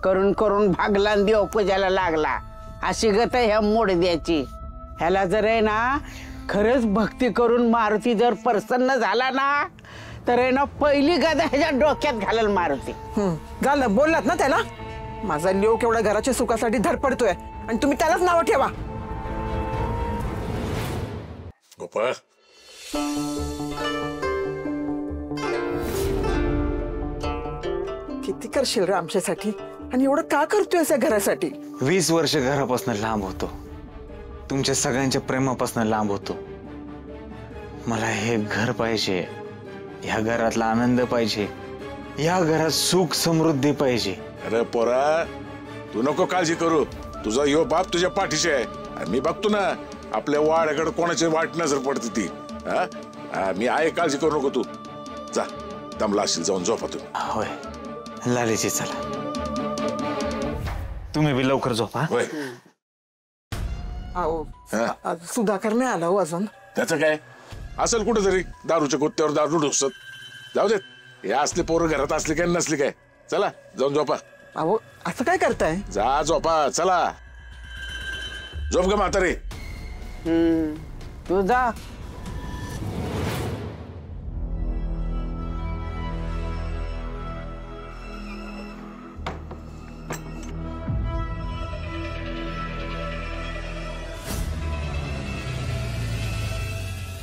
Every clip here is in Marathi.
करून करून भागला आणि देव पूजाला लागला अशी गत ह्या मोडद्याची। ह्याला जर आहे ना खरंच भक्ती करून मारुती जर प्रसन्न झाला ना तर आहे ना पहिली गदा ह्याच्या डोक्यात घालेल मारुती। झालं बोललात ना त्याला, माझा लोक एवढ्या घराच्या सुखासाठी धडपडतोय आणि तुम्ही त्यालाच नाव ठेवा। गोपाळ किती करशील रे आमच्यासाठी आणि एवढं का करतोय या घरासाठी? 20 वर्ष घरापासून लांब होतो, तुमच्या सगळ्यांच्या प्रेमापासून लांब होतो। मला हे घर पाहिजे, या घरातला आनंद पाहिजे, या घरात सुख समृद्धी पाहिजे। अरे पोरा तू नको काळजी करू, तुझा यो बाप तुझ्या पाठीशी आहे आणि मी बघतो ना आपल्या वाड्याकडे कोणाची वाट नजर पडते ती। मी आहे, काळजी करू नको तू। जा दमला असेल जाऊन झोपा तू। होय लालीची चला, तुम्ही बी लवकर झोपा। होय अहो सुधाकर नाही आला हो अजून। त्याचं काय असेल कुठेतरी दारूच्या कुत्त्यावर दारू ढोसत, जाऊ देत। हे असले पोरं घरात असले काय नसले काय, चला जाऊन झोपा। अहो असं काय करताय? जा झोपा, चला झोप ग म्हातारे। तू जा।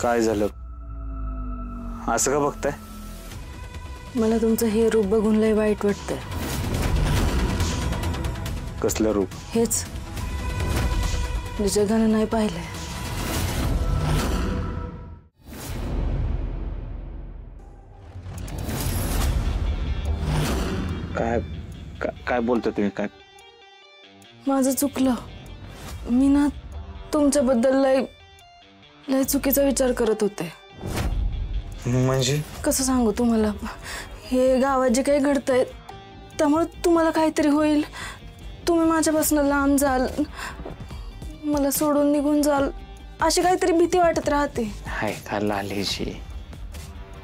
काय झालं असं का बघताय? मला तुमचं हे रूप बघून लय वाईट वाटतंय। कसलं रूप? हेच जे जगानं नाही पाहिलंय। काय काय बोलता तुम्ही? काय माझं चुकलं, मी ना तुमच्याबद्दल लय लय चुकीचा विचार करत होते। म्हणजे कसं सांगू तुम्हाला, हे गावात जे काही घडतंय त्यामुळे तुम्हाला काहीतरी होईल, तुम्ही माझ्यापासून लांब जाल, मला सोडून निघून जाल, अशी काहीतरी भीती वाटत राहते। हाय का लालीजी,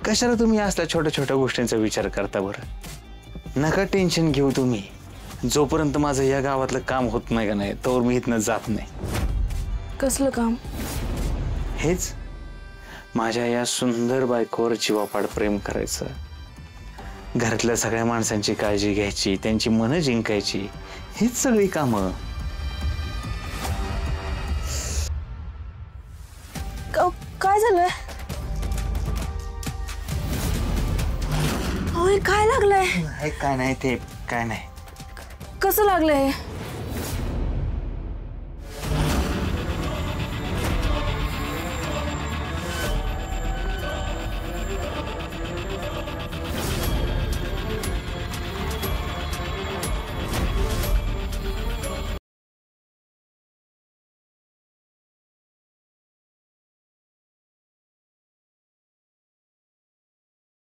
कशाला तुम्ही असल्या छोट्या छोट्या गोष्टींचा विचार करता बरं? नका टेन्शन घेऊ तुम्ही, जोपर्यंत माझं या गावातलं काम होत नाही का नाही तोवर मी इथनं जात नाही। कसलं काम? हेच माझ्या या सुंदर बायकोवर जीवापाड प्रेम करायचं, घरातल्या सगळ्या माणसांची काळजी घ्यायची, त्यांची मनं जिंकायची, हीच सगळी कामं। काय झालंय? काय नाही ते काय नाही। कसं लागलंय?